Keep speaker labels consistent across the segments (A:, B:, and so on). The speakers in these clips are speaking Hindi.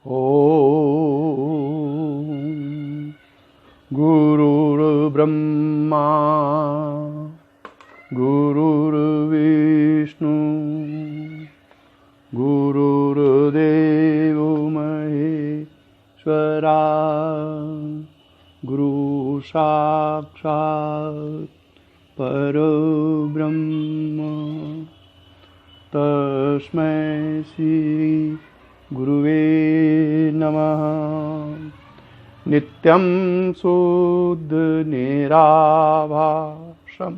A: ॐ गुरुर्ब्रह्मा गुरुर्विष्णु गुरुर्देवो महेश्वरा गुरु साक्षात् परब्रह्म तस्मै श्री गुरुवे नमः। नित्यं शुद्ध निराभासं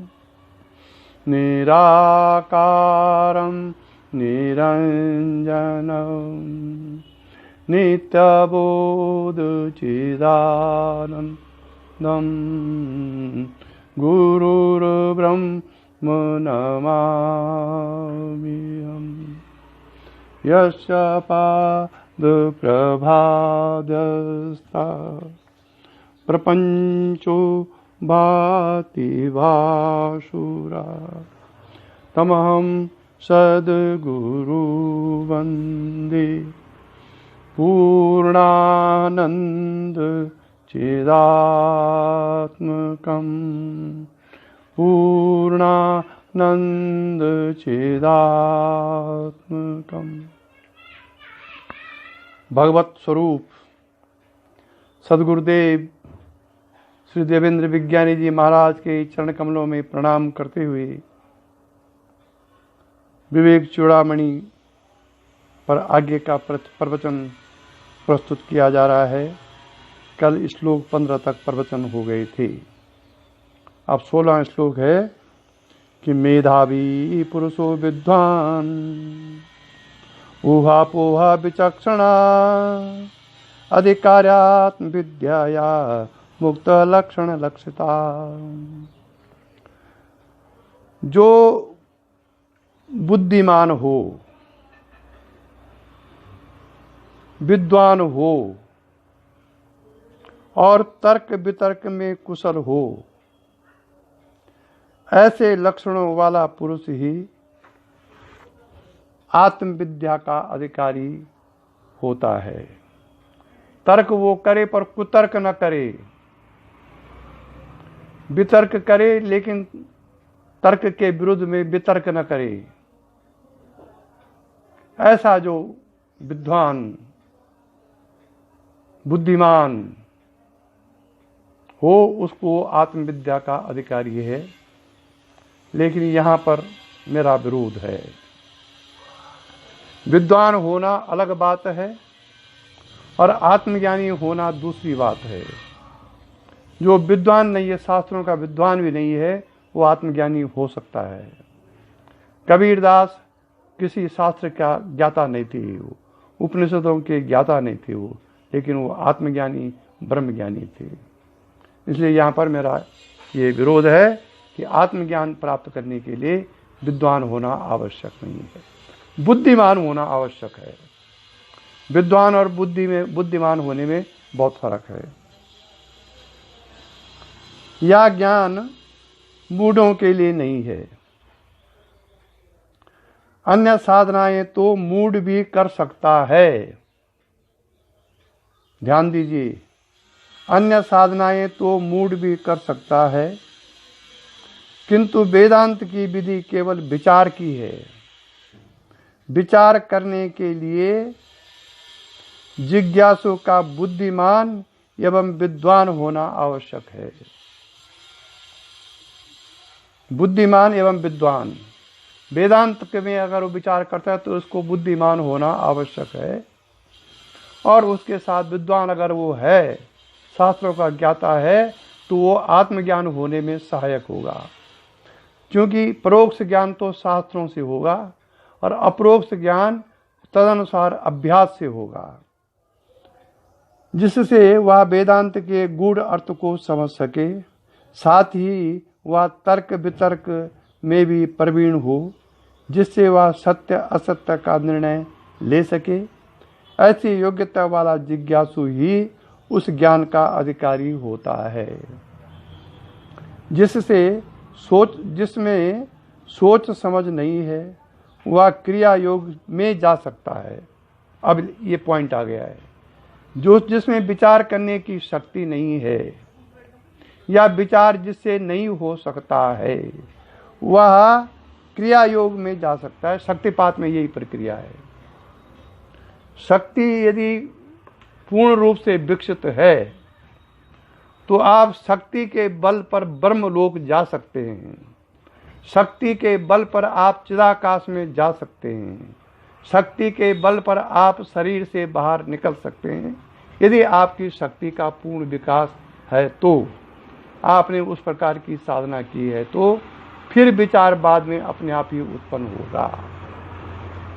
A: निराकारं निरञ्जनं नित्यबोधचिदानन्दं गुरुर्ब्रह्म नमाम्यहम्। यस्य पादप्रभादस्ता प्रपञ्चो भाति भासुरा तमहं सद्गुरु वन्दे पूर्णानन्द चिदात्मकं पूर्णानन्द चिदात्मकं। भगवत स्वरूप सद्गुरुदेव श्री देवेंद्र विज्ञानी जी महाराज के चरण कमलों में प्रणाम करते हुए विवेक चूड़ामणि पर आगे का प्रवचन प्रस्तुत किया जा रहा है। कल श्लोक 15 तक प्रवचन हो गए थे। अब 16 श्लोक है कि मेधावी पुरुषो विद्वान ऊहापोहा विचक्षणा अधिकार्यात्म विद्याया मुक्त लक्षण लक्षिता। जो बुद्धिमान हो, विद्वान हो और तर्क वितर्क में कुशल हो, ऐसे लक्षणों वाला पुरुष ही आत्मविद्या का अधिकारी होता है। तर्क वो करे पर कुतर्क न करे, वितर्क करे लेकिन तर्क के विरुद्ध में वितर्क न करे। ऐसा जो विद्वान बुद्धिमान हो उसको आत्मविद्या का अधिकारी है। लेकिन यहाँ पर मेरा विरोध है। विद्वान होना अलग बात है और आत्मज्ञानी होना दूसरी बात है। जो विद्वान नहीं है, शास्त्रों का विद्वान भी नहीं है, वो आत्मज्ञानी हो सकता है। कबीरदास किसी शास्त्र का ज्ञाता नहीं थे, वो उपनिषदों के ज्ञाता नहीं थे वो, लेकिन वो आत्मज्ञानी ब्रह्मज्ञानी थे। इसलिए यहाँ पर मेरा ये विरोध है कि आत्मज्ञान प्राप्त करने के लिए विद्वान होना आवश्यक नहीं है, बुद्धिमान होना आवश्यक है। विद्वान और बुद्धिमान होने में बहुत फर्क है। यह ज्ञान मूढ़ों के लिए नहीं है। अन्य साधनाएं तो मूढ़ भी कर सकता है। ध्यान दीजिए, अन्य साधनाएं तो मूढ़ भी कर सकता है, किंतु वेदांत की विधि केवल विचार की है। विचार करने के लिए जिज्ञासु का बुद्धिमान एवं विद्वान होना आवश्यक है। बुद्धिमान एवं विद्वान, वेदांत के में अगर वो विचार करता है तो उसको बुद्धिमान होना आवश्यक है, और उसके साथ विद्वान अगर वो है, शास्त्रों का ज्ञाता है, तो वो आत्मज्ञान होने में सहायक होगा। क्योंकि परोक्ष ज्ञान तो शास्त्रों से होगा और अपरोक्ष ज्ञान तदनुसार अभ्यास से होगा, जिससे वह वेदांत के गूढ़ अर्थ को समझ सके, साथ ही वह तर्क वितर्क में भी प्रवीण हो, जिससे वह सत्य असत्य का निर्णय ले सके। ऐसी योग्यता वाला जिज्ञासु ही उस ज्ञान का अधिकारी होता है, जिसमें सोच समझ नहीं है, वह क्रिया योग में जा सकता है। अब ये पॉइंट आ गया है। जो जिसमें विचार करने की शक्ति नहीं है या विचार जिससे नहीं हो सकता है, वह क्रिया योग में जा सकता है। शक्तिपात में यही प्रक्रिया है। शक्ति यदि पूर्ण रूप से विकसित है तो आप शक्ति के बल पर ब्रह्मलोक जा सकते हैं। शक्ति के बल पर आप चिदाकाश में जा सकते हैं। शक्ति के बल पर आप शरीर से बाहर निकल सकते हैं। यदि आपकी शक्ति का पूर्ण विकास है तो, आपने उस प्रकार की साधना की है तो फिर विचार बाद में अपने आप ही उत्पन्न होगा।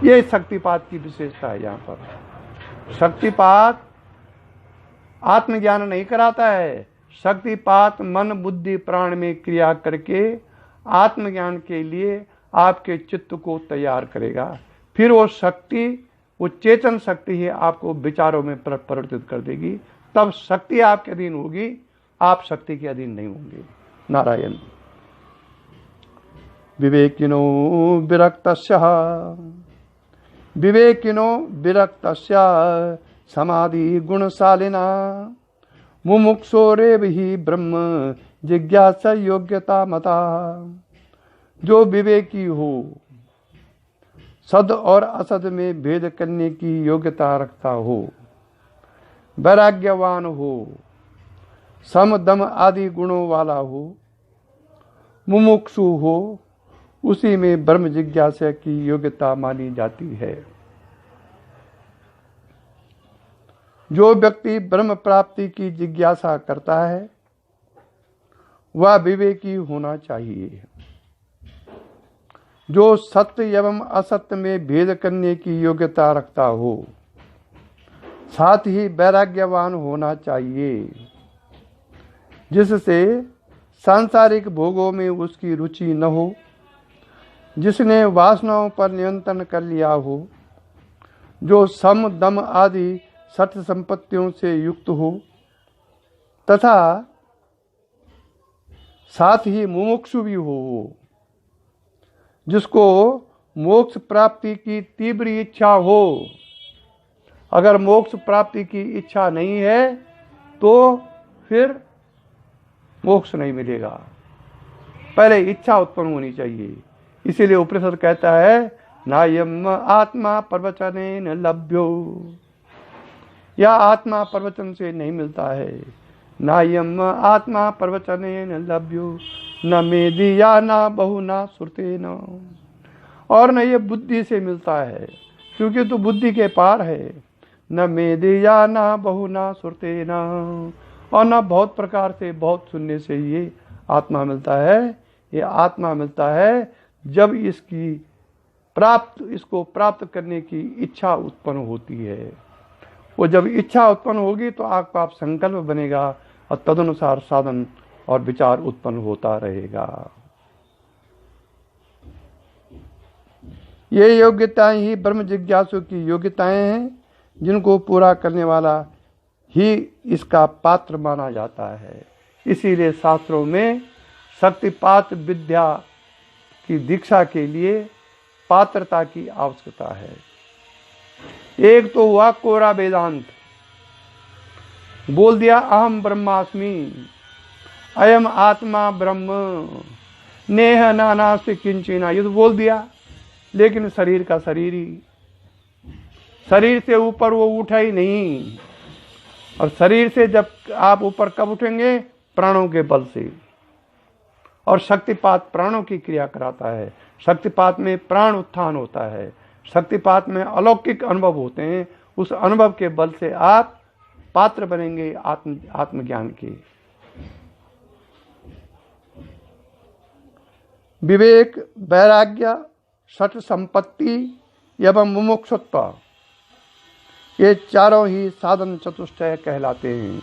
A: ये शक्तिपात की विशेषता है। यहाँ पर शक्तिपात आत्मज्ञान नहीं कराता है। शक्तिपात मन बुद्धि प्राण में क्रिया करके आत्मज्ञान के लिए आपके चित्त को तैयार करेगा। फिर वो शक्ति, वो चेतन शक्ति ही आपको विचारों में परिवर्तित कर देगी। तब शक्ति आपके अधीन होगी, आप शक्ति के अधीन नहीं होंगे। नारायण। विवेकिनो विरक्तस्य समाधि गुणशालिना मुमुक्षोरेव ही ब्रह्म जिज्ञासा योग्यता मता। जो विवेकी हो, सद और असद में भेद करने की योग्यता रखता हो, वैराग्यवान हो, सम दम आदि गुणों वाला हो, मुमुक्षु हो, उसी में ब्रह्म जिज्ञासा की योग्यता मानी जाती है। जो व्यक्ति ब्रह्म प्राप्ति की जिज्ञासा करता है वह विवेकी होना चाहिए। जो सत्य एवं असत्य में भेद करने की योग्यता रखता हो, साथ ही वैराग्यवान होना चाहिए, जिससे सांसारिक भोगों में उसकी रुचि न हो, जिसने वासनाओं पर नियंत्रण कर लिया हो, जो सम दम आदि सठ संपत्तियों से युक्त हो, तथा साथ ही मुमुक्षु भी हो, जिसको मोक्ष प्राप्ति की तीव्र इच्छा हो। अगर मोक्ष प्राप्ति की इच्छा नहीं है तो फिर मोक्ष नहीं मिलेगा। पहले इच्छा उत्पन्न होनी चाहिए। इसीलिए उपनिषद कहता है नायम आत्मा प्रवचनेन लभ्यो, या आत्मा प्रवचन से नहीं मिलता है। नायम आत्मा प्रवचनेन लभ्यो न मेदिया न बहुना श्रुतेन, और न ये बुद्धि से मिलता है क्योंकि तो बुद्धि के पार है। न मेदिया न बहुना श्रुतेन, और न बहुत प्रकार से बहुत सुनने से ये आत्मा मिलता है। ये आत्मा मिलता है जब इसको प्राप्त करने की इच्छा उत्पन्न होती है। वो जब इच्छा उत्पन्न होगी तो आपका आप संकल्प बनेगा और तदनुसार साधन और विचार उत्पन्न होता रहेगा। ये योग्यताएं ही ब्रह्म जिज्ञासु की योग्यताएं हैं, जिनको पूरा करने वाला ही इसका पात्र माना जाता है। इसीलिए शास्त्रों में शक्तिपात विद्या की दीक्षा के लिए पात्रता की आवश्यकता है। एक तो हुआ कोरा वेदांत, बोल दिया अहम ब्रह्मास्मि, अयम आत्मा ब्रह्म, नेह नानास्ति किंचिना, ये तो बोल दिया, लेकिन शरीर का शरीर ही, शरीर से ऊपर वो उठा ही नहीं। और शरीर से जब आप ऊपर कब उठेंगे? प्राणों के बल से। और शक्तिपात प्राणों की क्रिया कराता है। शक्तिपात में प्राण उत्थान होता है। शक्तिपात में अलौकिक अनुभव होते हैं। उस अनुभव के बल से आप पात्र बनेंगे आत्मज्ञान के। विवेक, वैराग्य, सठ संपत्ति एवं मुमुक्षुत्व, ये चारों ही साधन चतुष्टय कहलाते हैं।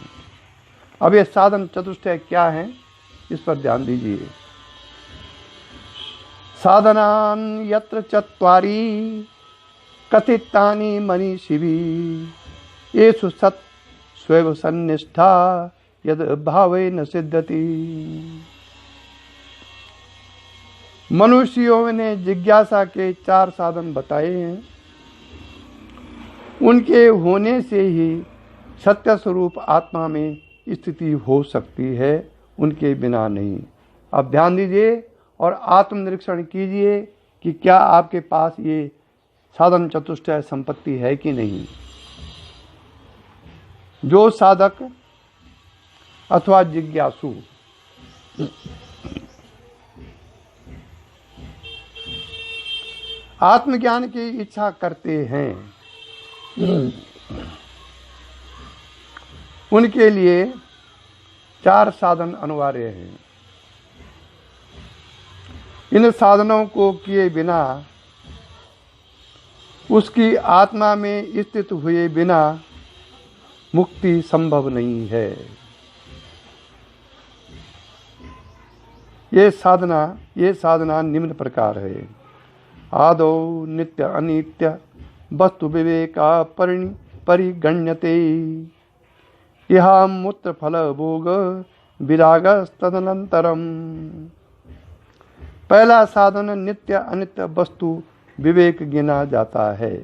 A: अब ये साधन चतुष्टय क्या है, इस पर ध्यान दीजिए। साधनान यत्र चत्वारि कथितानि मनीषिभिः येषु सत् स्वैव सन्निष्ठा यद भावेन सिद्ध्यति। मनुष्यों ने जिज्ञासा के 4 साधन बताए हैं। उनके होने से ही सत्य स्वरूप आत्मा में स्थिति हो सकती है, उनके बिना नहीं। अब ध्यान दीजिए और आत्मनिरीक्षण कीजिए कि क्या आपके पास ये साधन चतुष्टय संपत्ति है कि नहीं। जो साधक अथवा जिज्ञासु आत्मज्ञान की इच्छा करते हैं, उनके लिए 4 साधन अनिवार्य हैं। इन साधनों को किए बिना, उसकी आत्मा में स्थित हुए बिना मुक्ति संभव नहीं है। ये साधना निम्न प्रकार है। आदौ नित्य अनित्य वस्तु विवेका परिगण्यते, इहा मूत्र फल भोग विराग तदनंतरम। पहला साधन नित्य अनित्य वस्तु विवेक गिना जाता है।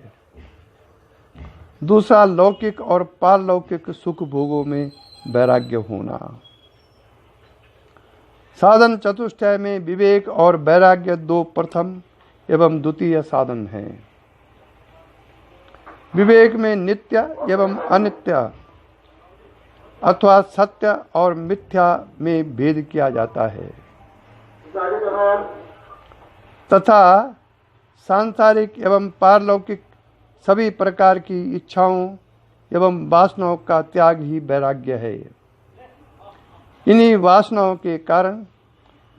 A: दूसरा लौकिक और पारलौकिक सुख भोगों में वैराग्य होना। साधन चतुष्टय में विवेक और वैराग्य 2 प्रथम एवं द्वितीय साधन हैं। विवेक में नित्य एवं अनित्य अथवा सत्य और मिथ्या में भेद किया जाता है तथा सांसारिक एवं पारलौकिक सभी प्रकार की इच्छाओं एवं वासनाओं का त्याग ही वैराग्य है। इन्हीं वासनाओं के कारण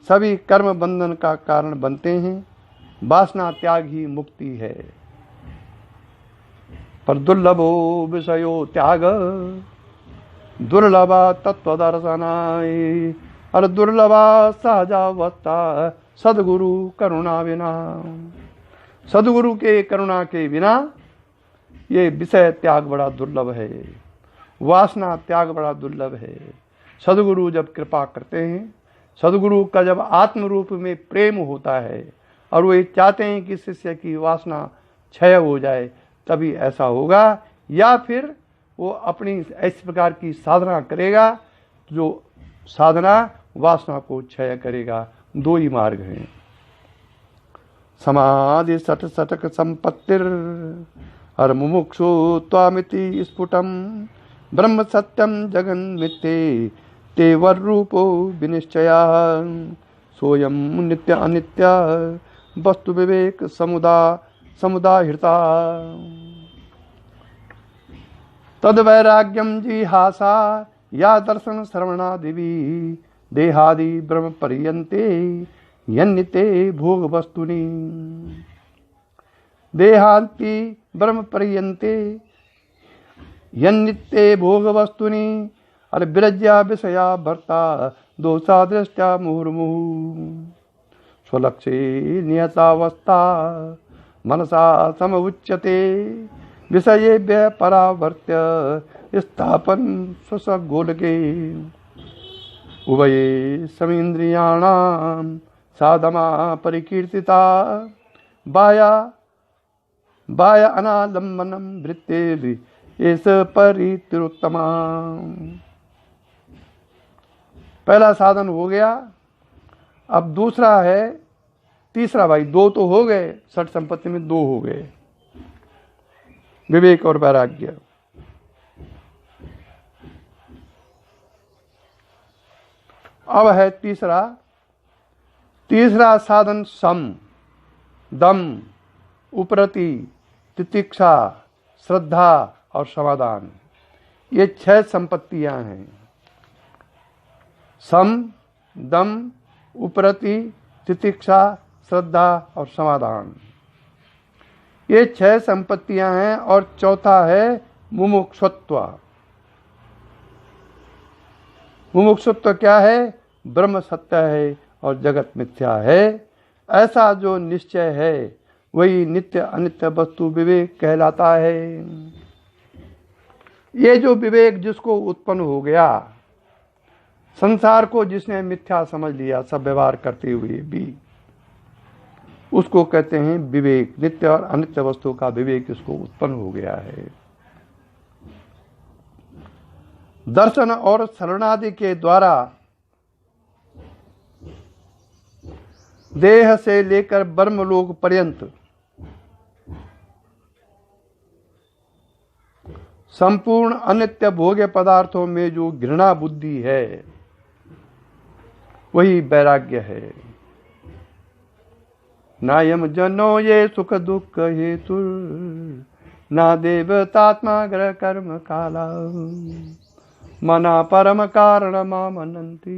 A: सभी कर्म बंधन का कारण बनते हैं। वासना त्याग ही मुक्ति है। पर दुर्लभो विषयो त्याग दुर्लभा तत्वदर्शनाय, और दुर्लभा सहजावस्था सद्गुरु करुणा बिना। सद्गुरु के करुणा के बिना ये विषय त्याग बड़ा दुर्लभ है, वासना त्याग बड़ा दुर्लभ है। सद्गुरु जब कृपा करते हैं, सद्गुरु का जब आत्म रूप में प्रेम होता है और वो ये चाहते हैं कि शिष्य की वासना क्षय हो जाए, तभी ऐसा होगा। या फिर वो अपनी ऐसी प्रकार की साधना करेगा जो साधना वासना को क्षय करेगा। 2 ही मार्ग हैं। समाधि सठ सटक संपत्तिर हर मुमुक्षु त्वामिति स्फुटम ब्रह्म सत्यम जगन मिथ्ये ते वर रूपो विनिश्चया सोयम नित्य अनित्य वस्तु विवेक समुदाहृता तद वैराग्यम जिहासा या दर्शन श्रवणादिवी देहादि ब्रह्म पर्यन्ते यन्निते भोग वस्तुनि। देहांति ब्रह्म पर्यन्ते यन्निते भोग वस्तुनि और विरज्या विषया भर्ता दोषा दृष्टा मुहुर्मुहुः स्वलक्ष्ये नियतावस्था मनसा समुच्यते विषयेभ्यः परावर्त्य स्थापन स्वसगोलके उभये समीन्द्रियाणां साधमा परिकीर्तिता बाह्य अनालम्बनम वृत्तेर् एष परितिरुत्तमा। पहला साधन हो गया। अब दूसरा है, तीसरा भाई 2 तो हो गए, सठ संपत्ति में 2 हो गए, विवेक और वैराग्य। अब है तीसरा साधन सम, दम, उपरति, तितिक्षा, श्रद्धा और समाधान। ये 6 संपत्तियां हैं। सम, दम, उपरति, तितिक्षा, श्रद्धा और समाधान, ये 6 संपत्तियां हैं। और चौथा है मुमुक्षुत्व। मुमुक्षुत्व क्या है? ब्रह्म सत्य है और जगत मिथ्या है, ऐसा जो निश्चय है वही नित्य अनित्य वस्तु विवेक कहलाता है। ये जो विवेक जिसको उत्पन्न हो गया, संसार को जिसने मिथ्या समझ लिया सब व्यवहार करते हुए भी, उसको कहते हैं विवेक। नित्य और अनित्य वस्तु का विवेक इसको उत्पन्न हो गया है। दर्शन और शरणादि के द्वारा देह से लेकर ब्रह्मलोक पर्यंत संपूर्ण अनित्य भोग्य पदार्थों में जो घृणा बुद्धि है वही वैराग्य है। नायम जनो ये सुख दुख हेतु ना देवतात्मा ग्रह कर्म काला मना परम कारण मामनंती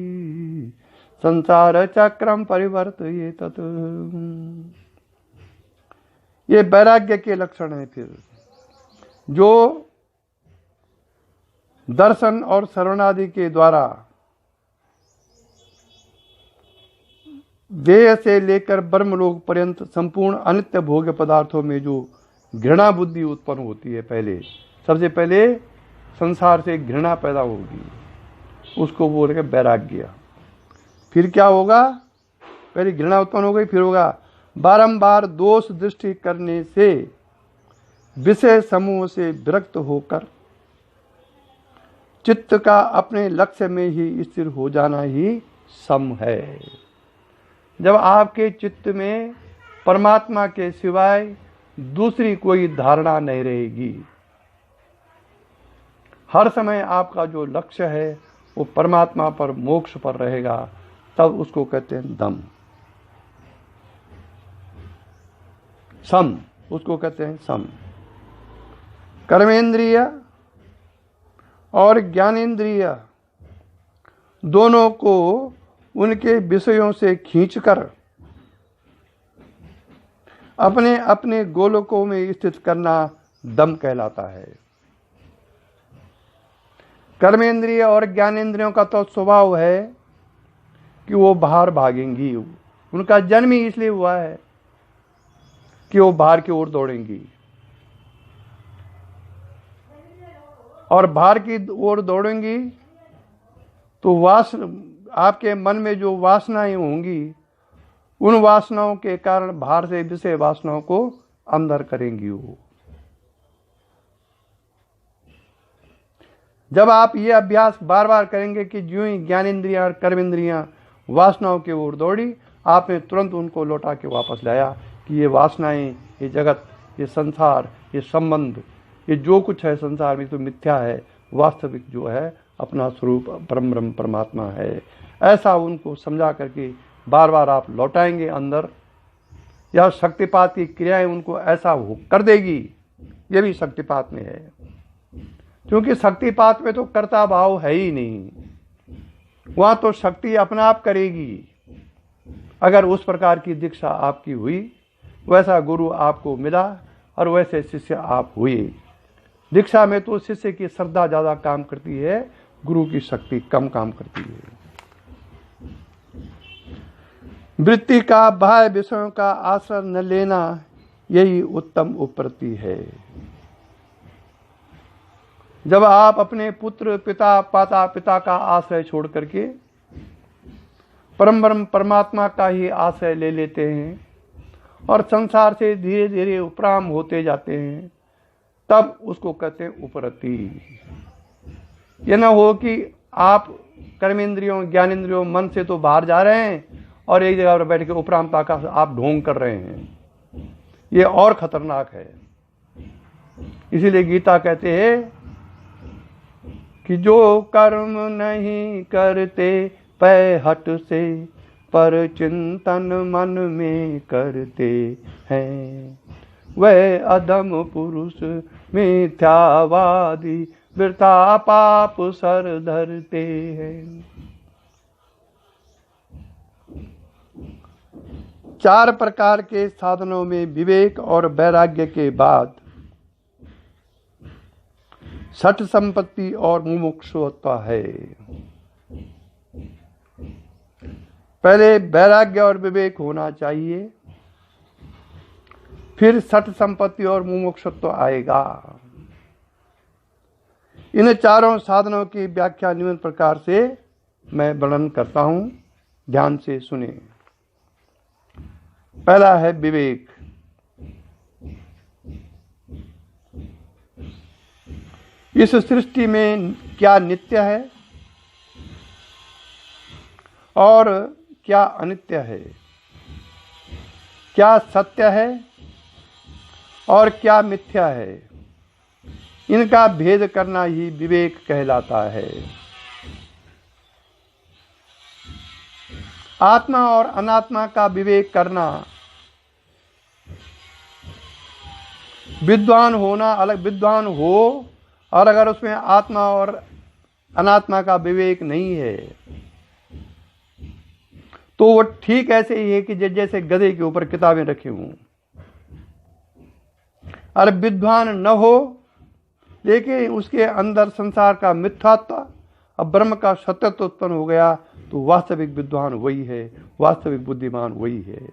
A: संसार चक्रम परिवर्त ये तत्। ये वैराग्य के लक्षण है। फिर जो दर्शन और शरणादि के द्वारा देह से लेकर ब्रह्मलोक पर्यंत संपूर्ण अनित्य भोग्य पदार्थों में जो घृणा बुद्धि उत्पन्न होती है, पहले सबसे पहले संसार से घृणा पैदा होगी, उसको बोलेंगे वैराग्य। फिर क्या होगा? पहले घृणा उत्पन्न हो गई, फिर होगा बारंबार दोष दृष्टि करने से विषय समूह से विरक्त होकर चित्त का अपने लक्ष्य में ही स्थिर हो जाना ही सम है। जब आपके चित्त में परमात्मा के सिवाय दूसरी कोई धारणा नहीं रहेगी, हर समय आपका जो लक्ष्य है वो परमात्मा पर, मोक्ष पर रहेगा, तब उसको कहते हैं दम, सम, उसको कहते हैं सम। कर्मेंद्रिय और ज्ञानेंद्रिय दोनों को उनके विषयों से खींचकर अपने अपने गोलकों में स्थित करना दम कहलाता है। कर्मेंद्रिय और ज्ञानेंद्रियों का तो स्वभाव है कि वो बाहर भागेंगी, उनका जन्म ही इसलिए हुआ है कि वो बाहर की ओर दौड़ेंगी, और बाहर की ओर दौड़ेंगी तो आपके मन में जो वासनाएं होंगी, उन वासनाओं के कारण बाहर से विषय वासनाओं को अंदर करेंगी वो। जब आप ये अभ्यास बार बार करेंगे कि ज्यों ही ज्ञानेंद्रियां और कर्मेंद्रियां वासनाओं की ओर दौड़ी, आपने तुरंत उनको लौटा के वापस लाया कि ये वासनाएं, ये जगत, ये संसार, ये संबंध, ये जो कुछ है संसार में तो मिथ्या है, वास्तविक जो है अपना स्वरूप परम ब्रह्म परमात्मा है। ऐसा उनको समझा करके बार बार आप लौटाएंगे अंदर, या शक्तिपात की क्रियाएं उनको ऐसा कर देगी, ये भी शक्तिपात में है। क्योंकि शक्तिपात में तो कर्ता भाव है ही नहीं, वहां तो शक्ति अपना आप करेगी। अगर उस प्रकार की दीक्षा आपकी हुई, वैसा गुरु आपको मिला और वैसे शिष्य आप हुए। दीक्षा में तो शिष्य की श्रद्धा ज्यादा काम करती है, गुरु की शक्ति कम काम करती है। वृत्ति का बाह्य विषयों का आश्रय न लेना, यही उत्तम उपरति है। जब आप अपने पुत्र, पिता, माता पिता का आश्रय छोड़ करके परम ब्रह्म परमात्मा का ही आश्रय ले लेते हैं और संसार से धीरे धीरे उपराम होते जाते हैं, तब उसको कहते हैं उपरति। यह न हो कि आप कर्मेंद्रियों, ज्ञानेंद्रियों, मन से तो बाहर जा रहे हैं और एक जगह पर बैठ के उपरामता का आप ढोंग कर रहे हैं, ये और खतरनाक है। इसीलिए गीता कहते हैं कि जो कर्म नहीं करते पै हट से, पर चिंतन मन में करते हैं, वह अधम पुरुष मिथ्यावादी वृथा पाप सर धरते हैं। 4 प्रकार के साधनों में विवेक और वैराग्य के बाद सठ संपत्ति और मुमुक्षुत्व है। पहले वैराग्य और विवेक होना चाहिए, फिर सठ संपत्ति और मुमुक्षुत्व आएगा। इन चारों साधनों की व्याख्या निम्न प्रकार से मैं वर्णन करता हूं, ध्यान से सुने। पहला है विवेक। इस सृष्टि में क्या नित्य है और क्या अनित्य है, क्या सत्य है और क्या मिथ्या है, इनका भेद करना ही विवेक कहलाता है। आत्मा और अनात्मा का विवेक करना, विद्वान होना अलग, विद्वान हो और अगर उसमें आत्मा और अनात्मा का विवेक नहीं है तो वो ठीक ऐसे ही है कि जैसे गधे के ऊपर किताबें रखी हों। अरे विद्वान न हो लेकिन उसके अंदर संसार का मिथ्यात्व और ब्रह्म का सत्यत्व उत्पन्न हो गया तो वास्तविक विद्वान वही है, वास्तविक बुद्धिमान वही है।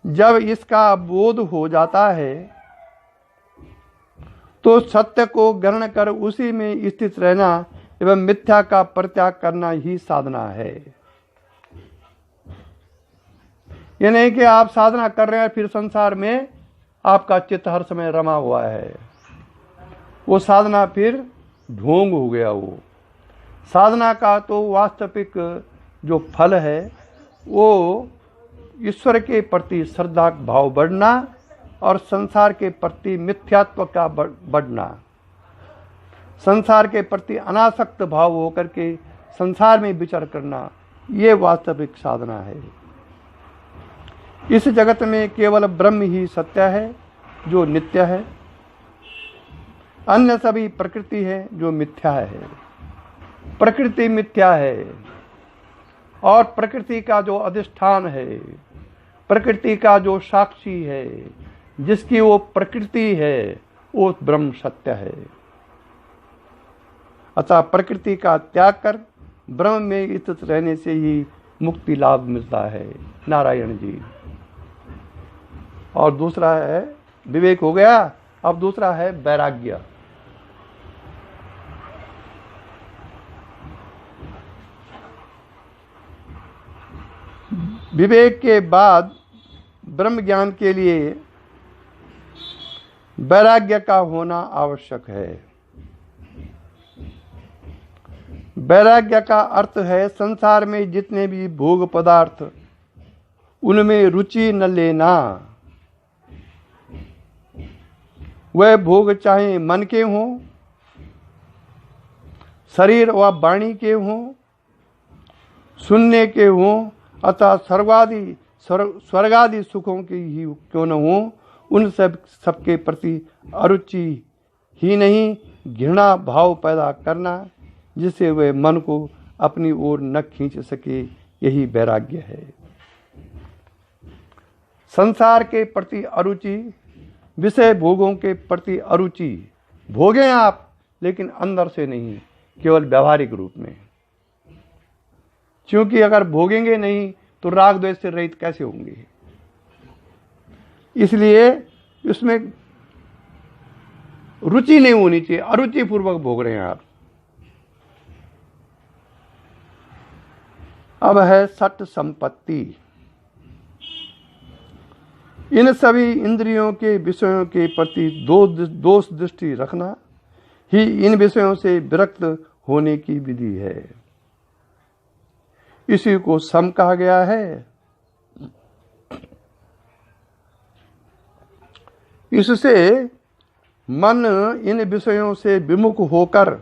A: जब इसका बोध हो जाता है तो सत्य को ग्रहण कर उसी में स्थित रहना एवं मिथ्या का परित्याग करना ही साधना है। ये नहीं कि आप साधना कर रहे हैं फिर संसार में आपका चित्त हर समय रमा हुआ है, वो साधना फिर ढोंग हो गया। वो साधना का तो वास्तविक जो फल है वो ईश्वर के प्रति श्रद्धा भाव बढ़ना और संसार के प्रति मिथ्यात्व का बढ़ना, संसार के प्रति अनासक्त भाव होकर के संसार में विचार करना, ये वास्तविक साधना है। इस जगत में केवल ब्रह्म ही सत्य है जो नित्य है, अन्य सभी प्रकृति है जो मिथ्या है। प्रकृति मिथ्या है और प्रकृति का जो अधिष्ठान है, प्रकृति का जो साक्षी है, जिसकी वो प्रकृति है, वो ब्रह्म सत्य है। अतः प्रकृति का त्याग कर ब्रह्म में स्थित रहने से ही मुक्ति लाभ मिलता है। नारायण जी। और दूसरा है विवेक हो गया, अब दूसरा है वैराग्य। विवेक के बाद ब्रह्म ज्ञान के लिए वैराग्य का होना आवश्यक है। वैराग्य का अर्थ है संसार में जितने भी भोग पदार्थ उनमें रुचि न लेना। वह भोग चाहे मन के हों, शरीर व वाणी के हों, सुनने के हों, अतः स्वर्गादि सुखों की ही क्यों न हो, उन सबके प्रति अरुचि ही नहीं घृणा भाव पैदा करना, जिससे वह मन को अपनी ओर न खींच सके, यही वैराग्य है। संसार के प्रति अरुचि, विषय भोगों के प्रति अरुचि, भोगें आप लेकिन अंदर से नहीं, केवल व्यावहारिक रूप में। क्योंकि अगर भोगेंगे नहीं तो राग द्वेष से रहित कैसे होंगे। इसलिए उसमें रुचि नहीं होनी चाहिए, अरुचि पूर्वक भोग रहे हैं आप। अब है सट संपत्ति। इन सभी इंद्रियों के विषयों के प्रति दोष दृष्टि रखना ही इन विषयों से विरक्त होने की विधि है। इसी को सम कहा गया है। इससे मन इन विषयों से विमुख होकर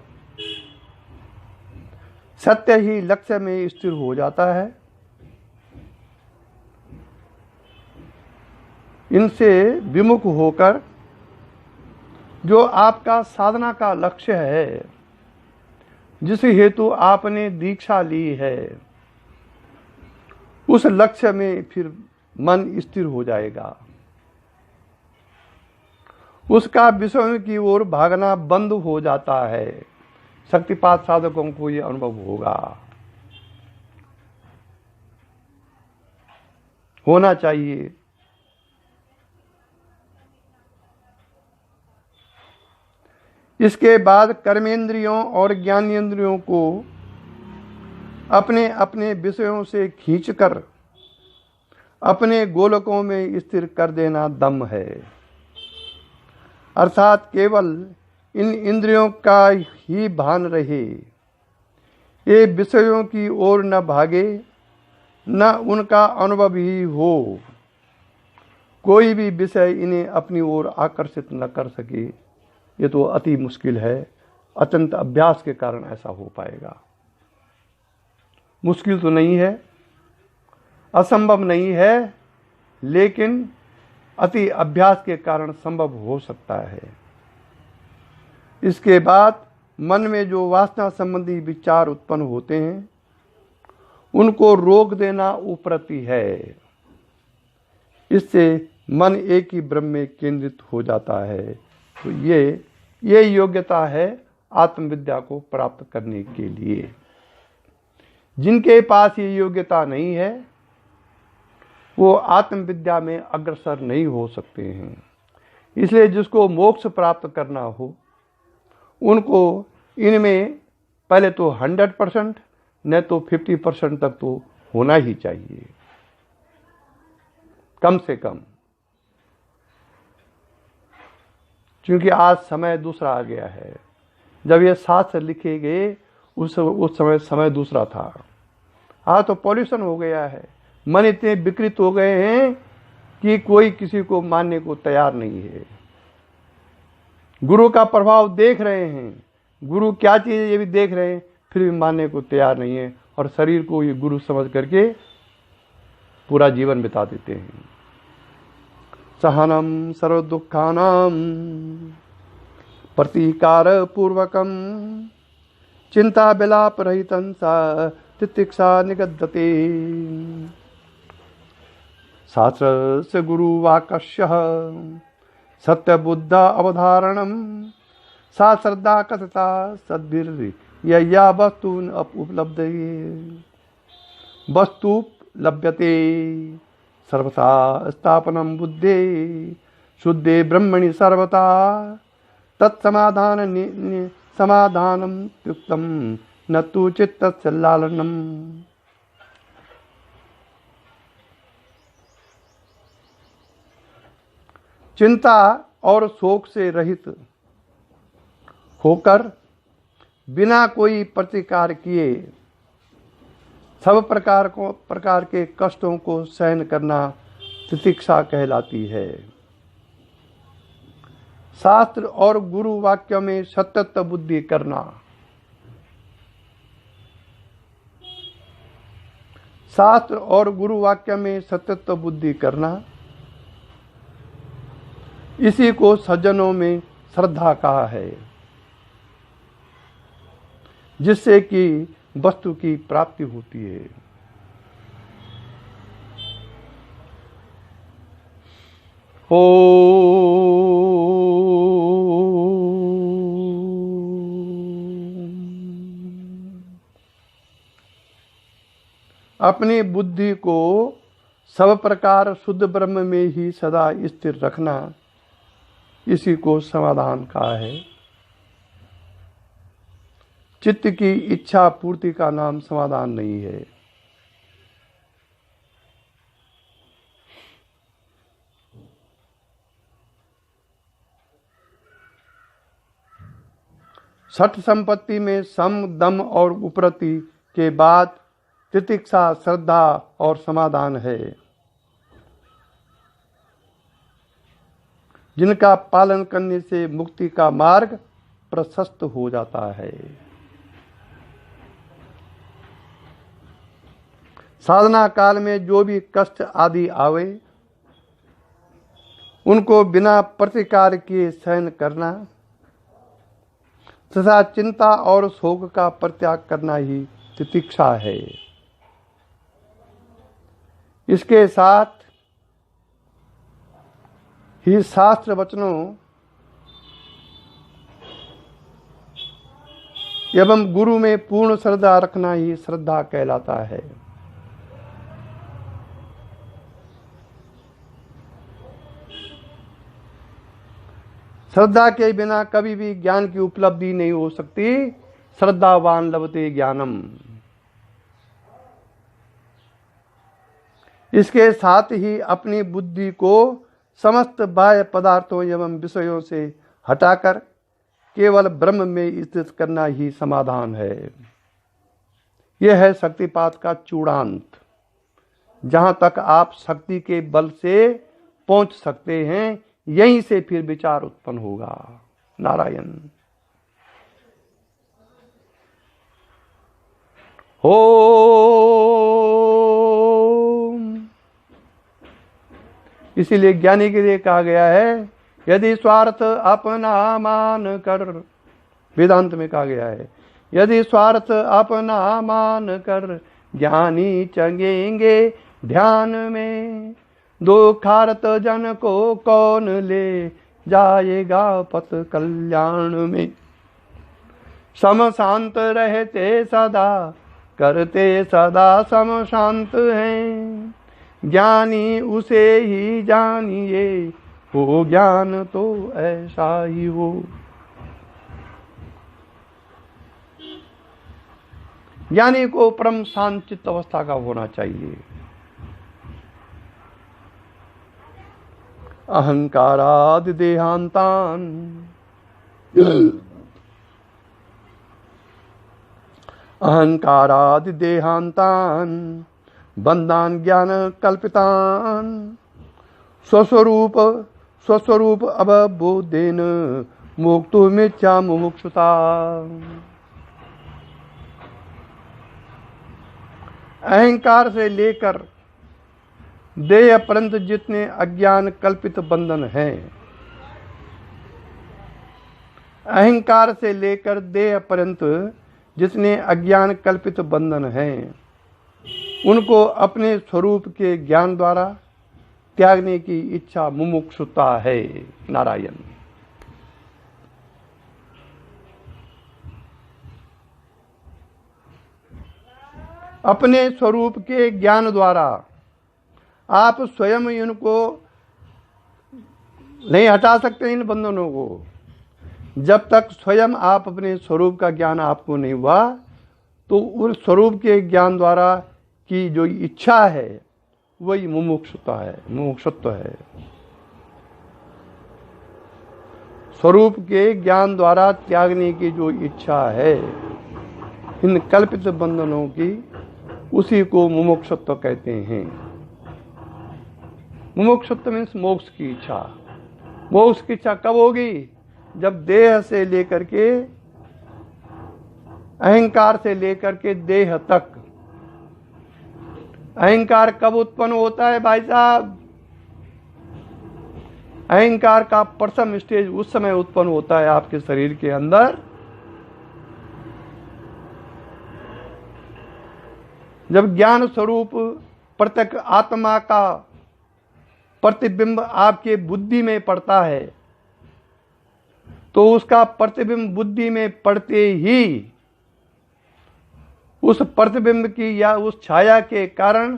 A: सत्य ही लक्ष्य में स्थिर हो जाता है। इनसे विमुख होकर जो आपका साधना का लक्ष्य है, जिस हेतु आपने दीक्षा ली है, उस लक्ष्य में फिर मन स्थिर हो जाएगा। उसका विषयों की ओर भागना बंद हो जाता है। शक्तिपात साधकों को ये अनुभव होगा, होना चाहिए। इसके बाद कर्मेंद्रियों और ज्ञानेंद्रियों को अपने अपने विषयों से खींचकर अपने गोलकों में स्थिर कर देना दम है। अर्थात केवल इन इंद्रियों का ही भान रहे, ये विषयों की ओर न भागे, न उनका अनुभव ही हो, कोई भी विषय इन्हें अपनी ओर आकर्षित न कर सके, ये तो अति मुश्किल है। अत्यंत अभ्यास के कारण ऐसा हो पाएगा। मुश्किल तो नहीं है, असंभव नहीं है, लेकिन अति अभ्यास के कारण संभव हो सकता है। इसके बाद मन में जो वासना संबंधी विचार उत्पन्न होते हैं, उनको रोक देना उपरति है। इससे मन एक ही ब्रह्म में केंद्रित हो जाता है। तो ये योग्यता है आत्मविद्या को प्राप्त करने के लिए। जिनके पास ये योग्यता नहीं है, वो आत्मविद्या में अग्रसर नहीं हो सकते हैं। इसलिए जिसको मोक्ष प्राप्त करना हो, उनको इनमें पहले तो 100% न तो 50% तक तो होना ही चाहिए, कम से कम। क्योंकि आज समय दूसरा आ गया है। जब ये शास्त्र लिखे गए उस समय दूसरा था। आज तो पॉल्यूशन हो गया है, मन इतने विकृत हो गए हैं कि कोई किसी को मानने को तैयार नहीं है। गुरु का प्रभाव देख रहे हैं, गुरु क्या चीज़ है ये भी देख रहे हैं, फिर भी मानने को तैयार नहीं है, और शरीर को ये गुरु समझ करके पूरा जीवन बिता देते हैं। सहनम सर्व दुखानाम प्रतिकार पूर्वकम चिंता विलाप रहितं सा तितिक्षा निगद्यते। शास्त्रस्य गुरुवाक्यस्य सत्य बुद्ध अवधारणम सा श्रद्धा कथता सद्भिर्यया वस्तून उपलब्धये वस्तु लभ्यते सर्वथा स्थापनम बुद्धे शुद्धे ब्रह्मणि सर्वथा समाधानम युक्तम न तु चित्तस्य लालनम। चिंता और शोक से रहित होकर बिना कोई प्रतिकार किए सब प्रकार के कष्टों को सहन करना तितिक्षा कहलाती है। शास्त्र और गुरु वाक्य में सतत बुद्धि करना, शास्त्र और गुरु वाक्य में सतत बुद्धि करना, इसी को सज्जनों में श्रद्धा कहा है, जिससे कि वस्तु की प्राप्ति होती है। अपनी बुद्धि को सब प्रकार शुद्ध ब्रह्म में ही सदा स्थिर रखना, इसी को समाधान कहा है। चित्त की इच्छा पूर्ति का नाम समाधान नहीं है। षट संपत्ति में सम, दम और उपरति के बाद तितिक्षा, श्रद्धा और समाधान है, जिनका पालन करने से मुक्ति का मार्ग प्रशस्त हो जाता है। साधना काल में जो भी कष्ट आदि आवे, उनको बिना प्रतिकार किए सहन करना तथा चिंता और शोक का परित्याग करना ही तितिक्षा है। इसके साथ ही शास्त्र वचनों एवं गुरु में पूर्ण श्रद्धा रखना ही श्रद्धा कहलाता है। श्रद्धा के बिना कभी भी ज्ञान की उपलब्धि नहीं हो सकती। श्रद्धावान लभते ज्ञानम। इसके साथ ही अपनी बुद्धि को समस्त बाह्य पदार्थों एवं विषयों से हटाकर केवल ब्रह्म में स्थित करना ही समाधान है। यह है शक्तिपात का चूड़ांत। जहां तक आप शक्ति के बल से पहुंच सकते हैं, यहीं से फिर विचार उत्पन्न होगा। नारायण। हो इसीलिए ज्ञानी के लिए कहा गया है, यदि स्वार्थ अपना मान कर, वेदांत में कहा गया है, यदि स्वार्थ अपना मान कर ज्ञानी चंगेंगे ध्यान में, दुखार्त जन को कौन ले जाएगा पथ कल्याण में। सम शांत रहते सदा, करते सदा सम शांत हैं, ज्ञानी उसे ही जानिए, हो ज्ञान तो ऐसा ही हो। ज्ञानी को परम शांत चित्त अवस्था का होना चाहिए। अहंकारादि देहांतान, अहंकारादि देहांतान बंधान ज्ञान कल्पितान, स्वस्वरूप स्वस्वरूप अवबोधेन मोक्तुमिच्छा मुमुक्षुता। अहंकार से लेकर देह पर्यंत जितने अज्ञान कल्पित बंधन हैं, अहंकार से लेकर देह पर्यंत जितने अज्ञान कल्पित बंधन हैं, उनको अपने स्वरूप के ज्ञान द्वारा त्यागने की इच्छा मुमुक्षुता है। नारायण। अपने स्वरूप के ज्ञान द्वारा आप स्वयं इनको नहीं हटा सकते, इन बंधनों को। जब तक स्वयं आप अपने स्वरूप का ज्ञान आपको नहीं हुआ, तो उस स्वरूप के ज्ञान द्वारा की जो इच्छा है वही मुमुक्षुता है, मुमुक्षुत्व है। स्वरूप के ज्ञान द्वारा त्यागने की जो इच्छा है इन कल्पित बंधनों की, उसी को मुमुक्षुत्व कहते हैं। मुमुक्षुत्व मीन्स मोक्ष की इच्छा। मोक्ष की इच्छा कब होगी? जब देह से लेकर के, अहंकार से लेकर के देह तक। अहंकार कब उत्पन्न होता है भाई साहब? अहंकार का प्रथम स्टेज उस समय उत्पन्न होता है आपके शरीर के अंदर जब ज्ञान स्वरूप प्रत्यक्ष आत्मा का प्रतिबिंब आपके बुद्धि में पड़ता है। तो उसका प्रतिबिंब बुद्धि में पड़ते ही उस प्रतिबिंब की या उस छाया के कारण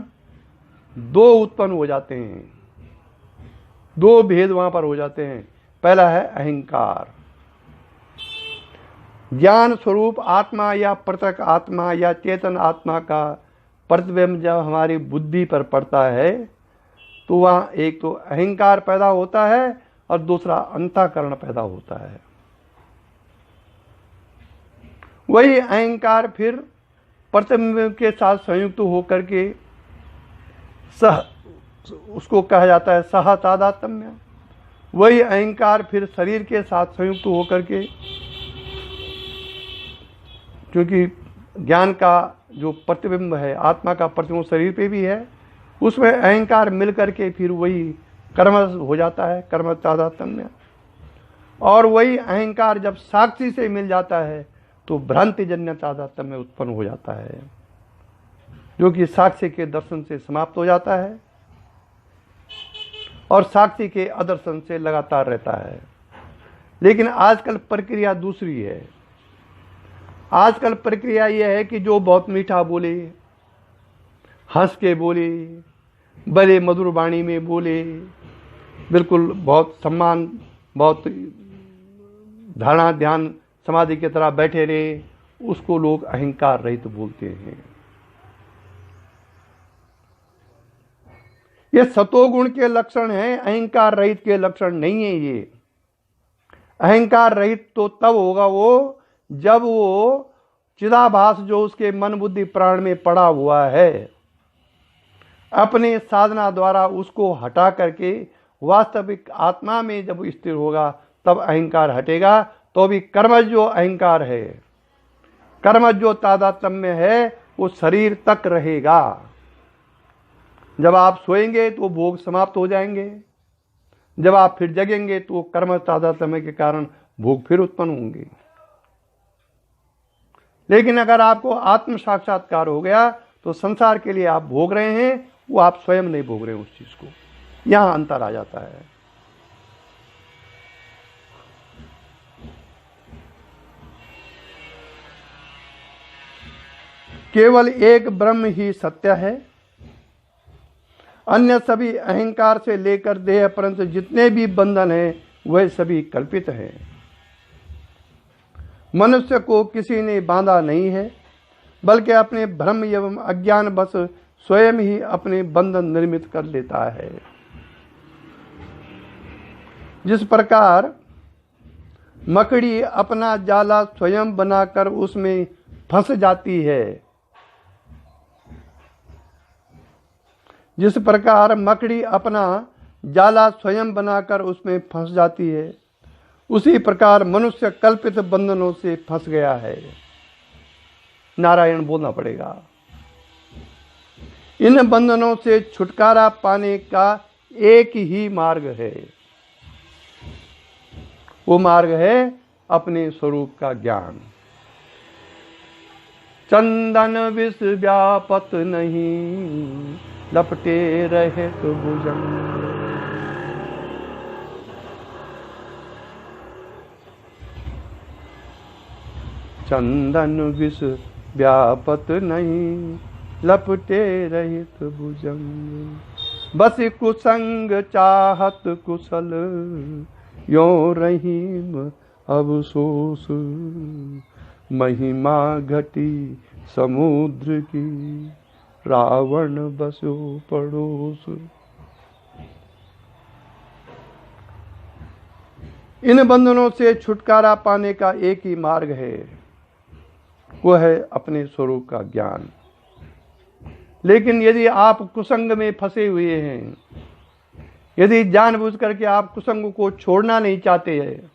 A: दो उत्पन्न हो जाते हैं, दो भेद वहां पर हो जाते हैं। पहला है अहंकार। ज्ञान स्वरूप आत्मा या प्रत्यक्ष आत्मा या चेतन आत्मा का प्रतिबिंब जब हमारी बुद्धि पर पड़ता है तो वहां एक तो अहंकार पैदा होता है और दूसरा अंतःकरण पैदा होता है। वही अहंकार फिर प्रतिबिंब के साथ संयुक्त होकर के उसको कहा जाता है सह तादात्म्य। वही अहंकार फिर शरीर के साथ संयुक्त होकर के, क्योंकि ज्ञान का जो प्रतिबिंब है, आत्मा का प्रतिबिंब शरीर पे भी है, उसमें अहंकार मिल करके फिर वही कर्म हो जाता है, कर्म तादात्म्य। और वही अहंकार जब साक्षी से मिल जाता है तो भ्रांति जन्य तादात्म्य उत्पन्न हो जाता है, जो कि साक्षी के दर्शन से समाप्त हो जाता है और साक्षी के अदर्शन से लगातार रहता है। लेकिन आजकल प्रक्रिया दूसरी है। आजकल प्रक्रिया यह है कि जो बहुत मीठा बोले, हंस के बोले, बड़े मधुर वाणी में बोले, बिल्कुल बहुत सम्मान, बहुत धारणा ध्यान समाधि की तरह बैठे रहे, उसको लोग अहंकार रहित बोलते हैं। ये सतोगुण के लक्षण हैं, अहंकार रहित के लक्षण नहीं है। ये अहंकार रहित तो तब होगा वो जब वो चिदाभास जो उसके मन बुद्धि प्राण में पड़ा हुआ है अपने साधना द्वारा उसको हटा करके वास्तविक आत्मा में जब स्थिर होगा तब अहंकार हटेगा। तो भी कर्मज जो अहंकार है, कर्मज जो तादात्म्य है वो शरीर तक रहेगा। जब आप सोएंगे तो भोग समाप्त हो जाएंगे, जब आप फिर जगेंगे तो कर्म तादात्म्य के कारण भोग फिर उत्पन्न होंगे। लेकिन अगर आपको आत्म साक्षात्कार हो गया तो संसार के लिए आप भोग रहे हैं, वो आप स्वयं नहीं भोग रहे हैं उस चीज को। यहां अंतर आ जाता है। केवल एक ब्रह्म ही सत्य है, अन्य सभी अहंकार से लेकर देह पर्यंत जितने भी बंधन हैं वह सभी कल्पित हैं। मनुष्य को किसी ने बांधा नहीं है, बल्कि अपने भ्रम एवं अज्ञान बस स्वयं ही अपने बंधन निर्मित कर लेता है। जिस प्रकार मकड़ी अपना जाला स्वयं बनाकर उसमें फंस जाती है, जिस प्रकार मकड़ी अपना जाला स्वयं बनाकर उसमें फंस जाती है, उसी प्रकार मनुष्य कल्पित बंधनों से फंस गया है। नारायण बोलना पड़ेगा। इन बंधनों से छुटकारा पाने का एक ही मार्ग है, वो मार्ग है अपने स्वरूप का ज्ञान। चंदन विष व्यापत नहीं, लपटे रहे तो भुजंग। चंदन विष व्यापत नहीं, लपटे रहित भुजंग। बस कुसंग चाहत कुशल, यो रहीम अवसोस। महिमा घटी समुद्र की, रावण बसो पड़ोस। इन बंधनों से छुटकारा पाने का एक ही मार्ग है, वो है अपने स्वरूप का ज्ञान। लेकिन यदि आप कुसंग में फंसे हुए हैं, यदि जानबूझ करके आप कुसंग को छोड़ना नहीं चाहते हैं,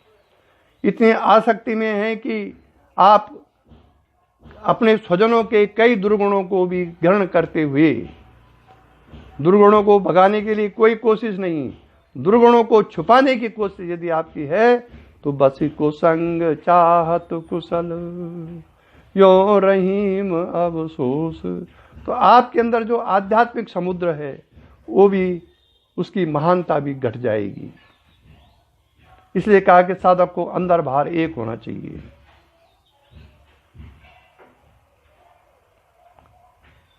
A: इतने आसक्ति में हैं कि आप अपने स्वजनों के कई दुर्गुणों को भी ग्रहण करते हुए, दुर्गुणों को भगाने के लिए कोई कोशिश नहीं, दुर्गुणों को छुपाने की कोशिश यदि आपकी है, तो बस कुसंग चाहत कुशल, यो रहीम अवसोस। तो आपके अंदर जो आध्यात्मिक समुद्र है वो भी, उसकी महानता भी घट जाएगी। इसलिए कहा कि साधक को अंदर बाहर एक होना चाहिए।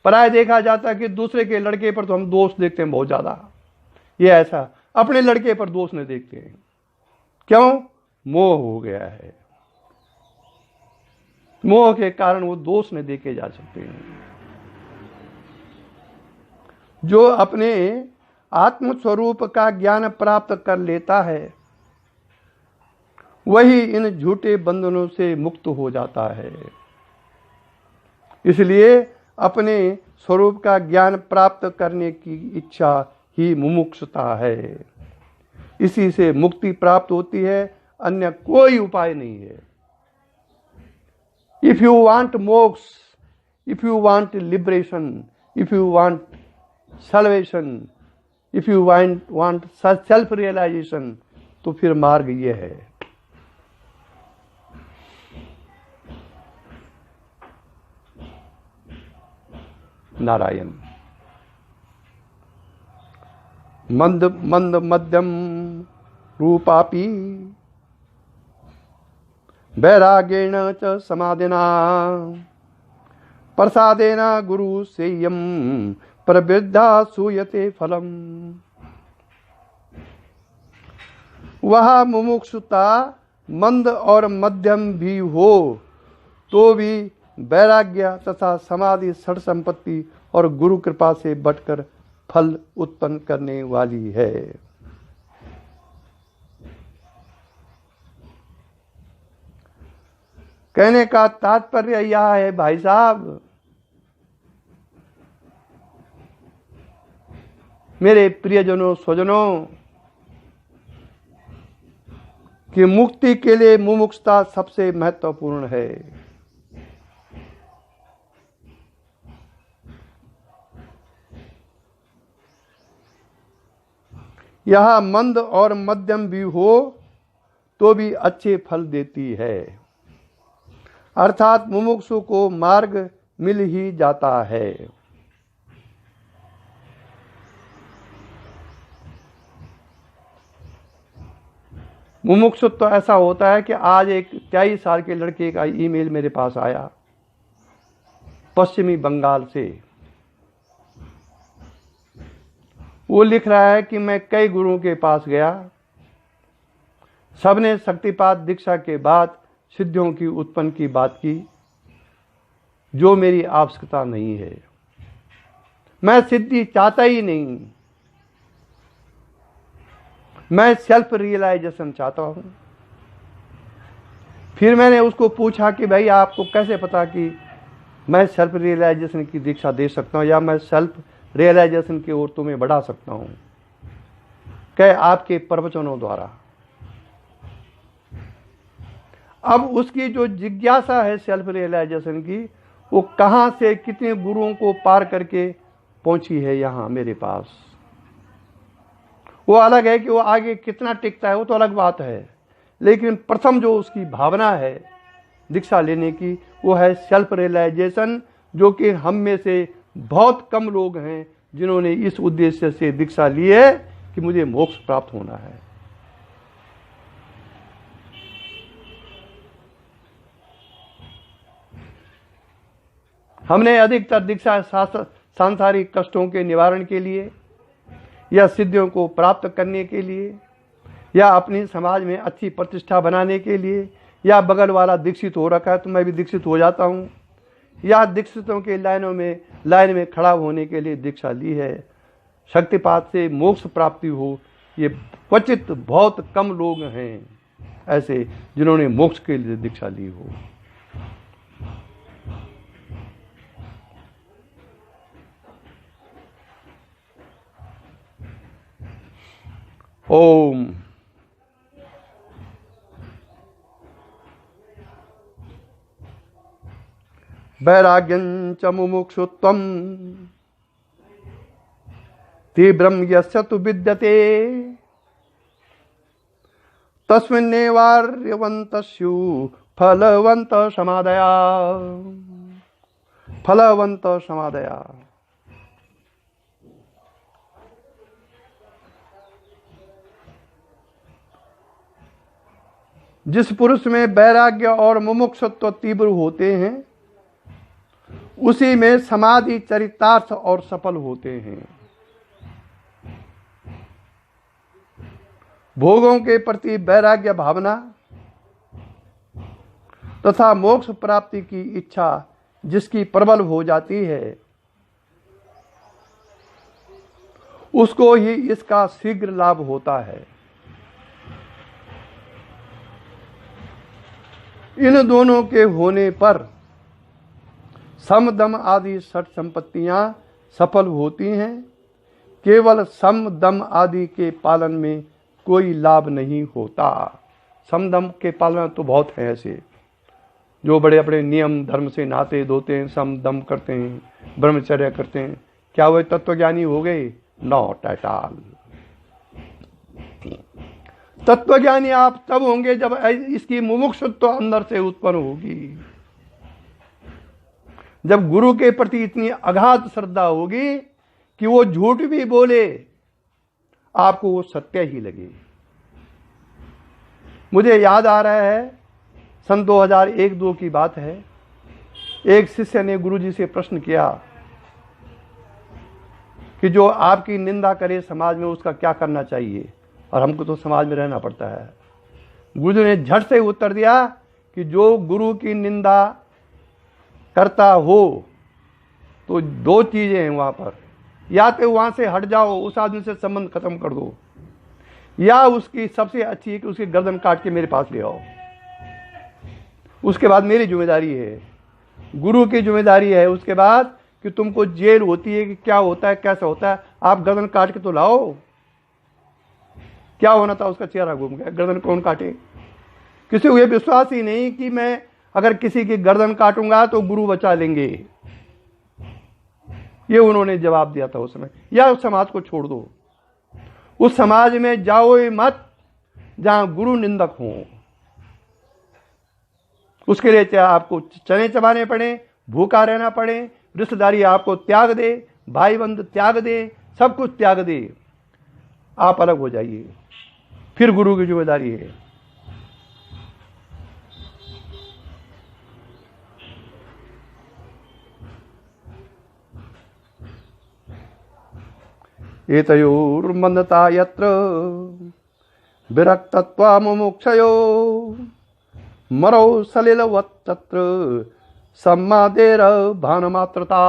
A: प्राय देखा जाता है कि दूसरे के लड़के पर तो हम दोष देखते हैं बहुत ज्यादा, ये ऐसा, अपने लड़के पर दोष नहीं देखते हैं। क्यों? मोह हो गया है। मोह के कारण वो दोष नहीं देखे जा सकते हैं। जो अपने आत्म स्वरूप का ज्ञान प्राप्त कर लेता है, वही इन झूठे बंधनों से मुक्त हो जाता है। इसलिए अपने स्वरूप का ज्ञान प्राप्त करने की इच्छा ही मुमुक्षुता है। इसी से मुक्ति प्राप्त होती है, अन्य कोई उपाय नहीं है। इफ यू वांट मोक्ष, if you want liberation, if you want salvation, if you want self realization, तो फिर मार्ग ये है। नारायण। मंद मंद मध्यम रूपापि, वैराग्येण च समाधिना, प्रसादेन गुरु सेय्यम, प्रवृद्धा सूयते फलम। वह मुमुक्षुता मंद और मध्यम भी हो तो भी वैराग्य तथा समाधि षड संपत्ति और गुरु कृपा से बढ़कर फल उत्पन्न करने वाली है। कहने का तात्पर्य यह है भाई साहब, मेरे प्रियजनों स्वजनों, कि मुक्ति के लिए मुमुक्षुता सबसे महत्वपूर्ण है। यह मंद और मध्यम भी हो तो भी अच्छे फल देती है, अर्थात मुमुक्षु को मार्ग मिल ही जाता है। मुमुक्षुत्व तो ऐसा होता है कि आज एक 23 साल के लड़के का ईमेल मेरे पास आया पश्चिमी बंगाल से। वो लिख रहा है कि मैं कई गुरुओं के पास गया, सबने शक्तिपात दीक्षा के बाद सिद्धियों की उत्पन्न की बात की, जो मेरी आवश्यकता नहीं है। मैं सिद्धि चाहता ही नहीं, मैं सेल्फ रियलाइजेशन चाहता हूं। फिर मैंने उसको पूछा कि भाई आपको कैसे पता कि मैं सेल्फ रियलाइजेशन की दीक्षा दे सकता हूं या मैं सेल्फ रियलाइजेशन की ओर तुम्हें बढ़ा सकता हूं? कहे आपके प्रवचनों द्वारा। अब उसकी जो जिज्ञासा है सेल्फ रियलाइजेशन की, वो कहां से कितने गुरुओं को पार करके पहुंची है यहां मेरे पास। वो अलग है कि वो आगे कितना टिकता है, वो तो अलग बात है, लेकिन प्रथम जो उसकी भावना है दीक्षा लेने की, वो है सेल्फ रियलाइजेशन, जो कि हम में से बहुत कम लोग हैं जिन्होंने इस उद्देश्य से दीक्षा ली है कि मुझे मोक्ष प्राप्त होना है। हमने अधिकतर दीक्षा सांसारिक कष्टों के निवारण के लिए या सिद्धियों को प्राप्त करने के लिए या अपनी समाज में अच्छी प्रतिष्ठा बनाने के लिए, या बगल वाला दीक्षित हो रखा है तो मैं भी दीक्षित हो जाता हूँ, या दीक्षितों के लाइन में खड़ा होने के लिए दीक्षा ली है। शक्तिपात से मोक्ष प्राप्ति हो, ये क्वचित बहुत कम लोग हैं ऐसे जिन्होंने मोक्ष के लिए दीक्षा ली हो। ओम वैराग्यं च मुमुक्षुत्वं तीव्रं यस्य तु विद्यते तस्मिन्नेवार्यवन्तस्यु फलवन्तः समादया। जिस पुरुष में वैराग्य और मुमुक्षुत्व तीव्र होते हैं, उसी में समाधि चरितार्थ और सफल होते हैं। भोगों के प्रति वैराग्य भावना तथा मोक्ष प्राप्ति की इच्छा जिसकी प्रबल हो जाती है, उसको ही इसका शीघ्र लाभ होता है। इन दोनों के होने पर सम दम आदि षट संपत्तियां सफल होती हैं। केवल सम दम आदि के पालन में कोई लाभ नहीं होता। सम दम के पालन तो बहुत हैं ऐसे जो बड़े अपने नियम धर्म से नहाते धोते हैं, सम दम करते हैं, ब्रह्मचर्य करते हैं। क्या वे तत्वज्ञानी हो गए? Not at all. तत्वज्ञानी आप तब होंगे जब इसकी मुमुक्षुत्व अंदर से उत्पन्न होगी, जब गुरु के प्रति इतनी अगाध श्रद्धा होगी कि वो झूठ भी बोले आपको वो सत्य ही लगे। मुझे याद आ रहा है सन 2001-2 की बात है, एक शिष्य ने गुरुजी से प्रश्न किया कि जो आपकी निंदा करे समाज में उसका क्या करना चाहिए, और हमको तो समाज में रहना पड़ता है। गुरुजी ने झट से उत्तर दिया कि जो गुरु की निंदा करता हो तो 2 चीजें हैं वहां पर, या तो वहां से हट जाओ, उस आदमी से संबंध खत्म कर दो, या उसकी सबसे अच्छी है कि उसकी गर्दन काट के मेरे पास ले आओ। उसके बाद मेरी जिम्मेदारी है, गुरु की जिम्मेदारी है उसके बाद कि तुमको जेल होती है कि क्या होता है कैसा होता है। आप गर्दन काट के तो लाओ। क्या होना था, उसका चेहरा घूम गया, गर्दन कौन काटे। किसी को ये विश्वास ही नहीं कि मैं अगर किसी की गर्दन काटूंगा तो गुरु बचा लेंगे। ये उन्होंने जवाब दिया था उस समय। या उस समाज को छोड़ दो, उस समाज में जाओ ही मत जहां गुरु निंदक हों। उसके लिए चाहे आपको चने चबाने पड़े, भूखा रहना पड़े, रिश्तेदारी आपको त्याग दे, भाई बंधु त्याग दे, सब कुछ त्याग दे, आप अलग हो जाइए। फिर गुरु की जिम्मेदारी है। एतयोर्मन्दता यत्र विरक्तत्वा मुमुक्षयो मरौ सलिलवत् तत्र सम्मादेर भानमात्रता।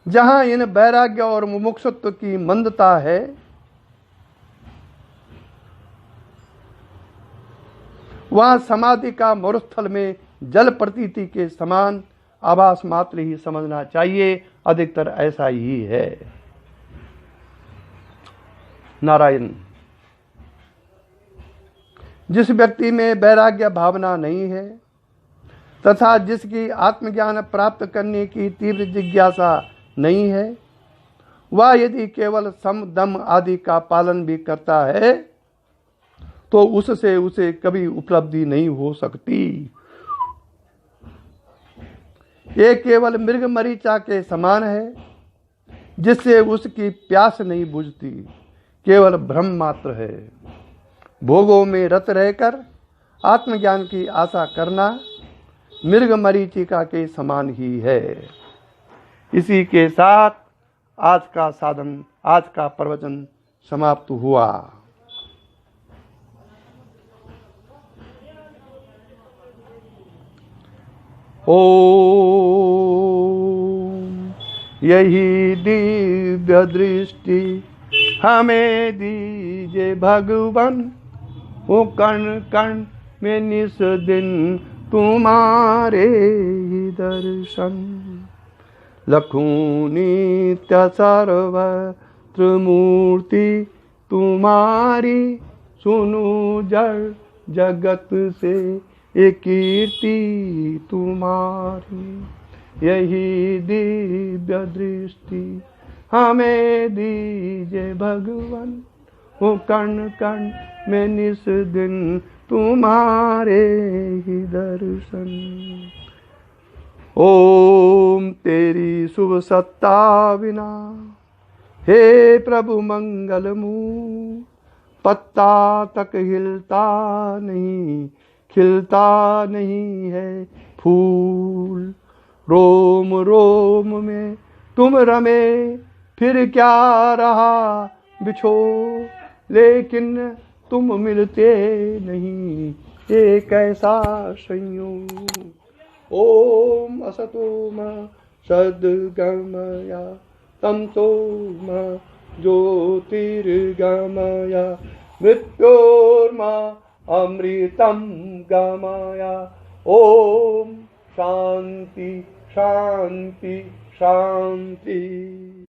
A: जहां इन वैराग्य और मुमुक्षुत्व की मंदता है, वहां समाधि का मरुस्थल में जल प्रतीति के समान आभास मात्र ही समझना चाहिए। अधिकतर ऐसा ही है। नारायण। जिस व्यक्ति में वैराग्य भावना नहीं है तथा जिसकी आत्मज्ञान प्राप्त करने की तीव्र जिज्ञासा नहीं है, वह यदि केवल सम दम आदि का पालन भी करता है तो उससे उसे कभी उपलब्धि नहीं हो सकती। ये केवल मृग मरीचा के समान है जिससे उसकी प्यास नहीं बुझती, केवल भ्रम मात्र है। भोगों में रत रहकर आत्मज्ञान की आशा करना मृग मरीचिका के समान ही है। इसी के साथ आज का साधन, आज का प्रवचन समाप्त हुआ। ओम यही दिव्य दृष्टि हमें दीजिए भगवान, वो कण कण में निस दिन तुम्हारे ही दर्शन। लखूं नित्य सर्वत्र मूर्ति तुम्हारी, सुनु जड़ जगत से एक कीर्ति तुम्हारी। यही दिव्य दृष्टि हमें दीजिए भगवान, वो कण कण में निस दिन तुम्हारे ही दर्शन। ओम तेरी शुभ सत्ता बिना हे प्रभु मंगलमूर्त, पत्ता तक हिलता नहीं, खिलता नहीं है फूल। रोम रोम में तुम रमे, फिर क्या रहा बिछो, लेकिन तुम मिलते नहीं, एक ऐसा संयोग। ओम असतो मा सद्गमया, तमसो मा ज्योतिर्गमया, मृत्योर्मा अमृतम गमया। ओम शांति शांति शांति।